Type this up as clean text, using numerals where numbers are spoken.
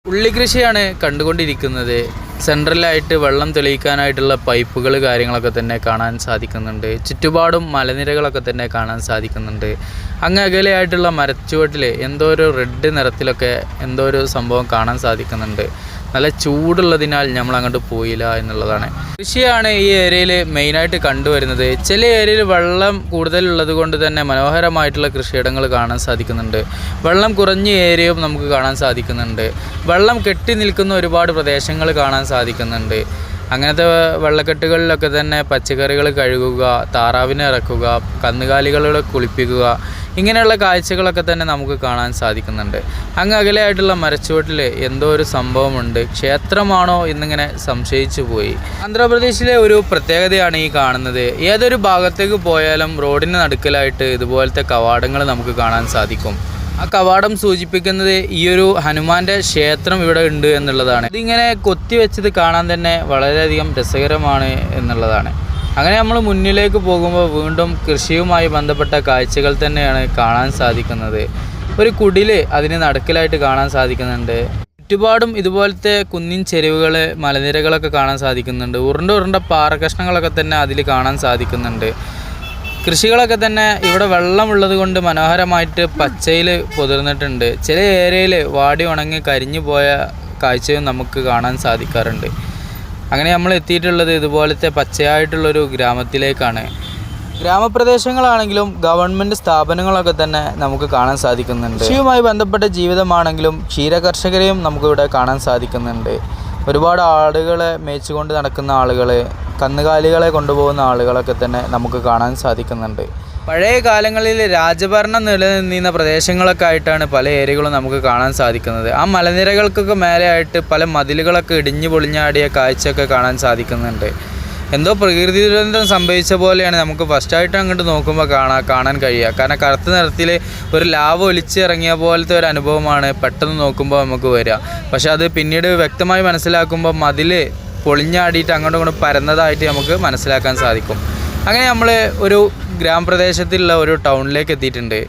ഉള്ളി കൃഷിയാണ് കണ്ടുകൊണ്ടിരിക്കുന്നത്. സെൻട്രലായിട്ട് വെള്ളം തെളിയിക്കാനായിട്ടുള്ള പൈപ്പുകൾ കാര്യങ്ങളൊക്കെ തന്നെ കാണാൻ സാധിക്കുന്നുണ്ട്. ചുറ്റുപാടും മലനിരകളൊക്കെ തന്നെ കാണാൻ സാധിക്കുന്നുണ്ട്. അങ്ങ് അകലെയായിട്ടുള്ള മരച്ചുവട്ടിൽ എന്തോ ഒരു റെഡ് നിറത്തിലൊക്കെ എന്തോ ഒരു സംഭവം കാണാൻ സാധിക്കുന്നുണ്ട്. നല്ല ചൂടുള്ളതിനാൽ നമ്മൾ അങ്ങോട്ട് പോയില്ല എന്നുള്ളതാണ്. കൃഷിയാണ് ഈ ഏരിയയിൽ മെയിനായിട്ട് കണ്ടുവരുന്നത്. ചില ഏരിയയിൽ വെള്ളം കൂടുതലുള്ളത് കൊണ്ട് തന്നെ മനോഹരമായിട്ടുള്ള കൃഷിയിടങ്ങൾ കാണാൻ സാധിക്കുന്നുണ്ട്. വെള്ളം കുറഞ്ഞ ഏരിയയും നമുക്ക് കാണാൻ സാധിക്കുന്നുണ്ട്. വെള്ളം കെട്ടി നിൽക്കുന്ന ഒരുപാട് പ്രദേശങ്ങൾ കാണാൻ സാധിക്കുന്നുണ്ട്. അങ്ങനത്തെ വെള്ളക്കെട്ടുകളിലൊക്കെ തന്നെ പച്ചക്കറികൾ കഴുകുക, താറാവിനെ ഇറക്കുക, കന്നുകാലികളെ കുളിപ്പിക്കുക, ഇങ്ങനെയുള്ള കാഴ്ചകളൊക്കെ തന്നെ നമുക്ക് കാണാൻ സാധിക്കുന്നുണ്ട്. അങ്ങ് അകലെയായിട്ടുള്ള മരച്ചുവട്ടിൽ എന്തോ ഒരു സംഭവമുണ്ട്. ക്ഷേത്രമാണോ എന്നിങ്ങനെ സംശയിച്ചു പോയി. ആന്ധ്രാപ്രദേശിലെ ഒരു പ്രത്യേകതയാണ് ഈ കാണുന്നത്. ഏതൊരു ഭാഗത്തേക്ക് പോയാലും റോഡിന് നടുക്കലായിട്ട് ഇതുപോലത്തെ കവാടങ്ങൾ നമുക്ക് കാണാൻ സാധിക്കും. ആ കവാടം സൂചിപ്പിക്കുന്നത് ഈ ഒരു ഹനുമാന്റെ ക്ഷേത്രം ഇവിടെ ഉണ്ട് എന്നുള്ളതാണ്. ഇതിങ്ങനെ കൊത്തിവെച്ചത് കാണാൻ തന്നെ വളരെയധികം രസകരമാണ് എന്നുള്ളതാണ്. അങ്ങനെ നമ്മൾ മുന്നിലേക്ക് പോകുമ്പോൾ വീണ്ടും കൃഷിയുമായി ബന്ധപ്പെട്ട കാഴ്ചകൾ തന്നെയാണ് കാണാൻ സാധിക്കുന്നത്. ഒരു കുടില് അതിന് നടുക്കിലായിട്ട് കാണാൻ സാധിക്കുന്നുണ്ട്. ചുറ്റുപാടും ഇതുപോലത്തെ കുന്നിൻ ചെരുവുകൾ, മലനിരകളൊക്കെ കാണാൻ സാധിക്കുന്നുണ്ട്. ഉരുണ്ട പാറക്കഷ്ണങ്ങളൊക്കെ തന്നെ അതിൽ കാണാൻ സാധിക്കുന്നുണ്ട്. കൃഷികളൊക്കെ തന്നെ ഇവിടെ വെള്ളമുള്ളത് കൊണ്ട് മനോഹരമായിട്ട് പച്ചയിൽ പൊതിർന്നിട്ടുണ്ട്. ചില ഏരിയയിൽ വാടി ഉണങ്ങി കരിഞ്ഞു പോയ കാഴ്ചയും നമുക്ക് കാണാൻ സാധിക്കാറുണ്ട്. അങ്ങനെ നമ്മൾ എത്തിയിട്ടുള്ളത് ഇതുപോലത്തെ പച്ചയായിട്ടുള്ളൊരു ഗ്രാമത്തിലേക്കാണ്. ഗ്രാമപ്രദേശങ്ങളാണെങ്കിലും ഗവൺമെൻറ് സ്ഥാപനങ്ങളൊക്കെ തന്നെ നമുക്ക് കാണാൻ സാധിക്കുന്നുണ്ട്. കൃഷിയുമായി ബന്ധപ്പെട്ട ജീവിതമാണെങ്കിലും ക്ഷീരകർഷകരെയും നമുക്കിവിടെ കാണാൻ സാധിക്കുന്നുണ്ട്. ഒരുപാട് ആടുകളെ മേച്ചുകൊണ്ട് നടക്കുന്ന ആളുകൾ, കന്നുകാലികളെ കൊണ്ടുപോകുന്ന ആളുകളൊക്കെ തന്നെ നമുക്ക് കാണാൻ സാധിക്കുന്നുണ്ട്. പഴയ കാലങ്ങളിൽ രാജഭരണം നിലനിന്നിരുന്ന പ്രദേശങ്ങളൊക്കെ ആയിട്ടാണ് പല ഏരിയകളും നമുക്ക് കാണാൻ സാധിക്കുന്നത്. ആ മലനിരകൾക്കൊക്കെ മേലെയായിട്ട് പല മതിലുകളൊക്കെ ഇടിഞ്ഞു പൊളിഞ്ഞാടിയ കാഴ്ചയൊക്കെ കാണാൻ സാധിക്കുന്നുണ്ട്. എന്തോ പ്രകൃതി ദുരന്തം സംഭവിച്ച പോലെയാണ് നമുക്ക് ഫസ്റ്റായിട്ട് അങ്ങോട്ട് നോക്കുമ്പോൾ കാണാൻ കഴിയുക. കാരണം കറുത്ത നിറത്തിൽ ഒരു ലാവ ഒലിച്ചിറങ്ങിയ പോലത്തെ ഒരു അനുഭവമാണ് പെട്ടെന്ന് നോക്കുമ്പോൾ നമുക്ക് വരിക. പക്ഷെ അത് പിന്നീട് വ്യക്തമായി മനസ്സിലാക്കുമ്പോൾ മതിൽ പൊളിഞ്ഞാടിയിട്ട് അങ്ങോട്ടും ഇങ്ങോട്ടും പരന്നതായിട്ട് നമുക്ക് മനസ്സിലാക്കാൻ സാധിക്കും. അങ്ങനെ നമ്മൾ ഒരു ഗ്രാമപ്രദേശത്തുള്ള ഒരു ടൗണിലേക്ക് എത്തിയിട്ടുണ്ട്.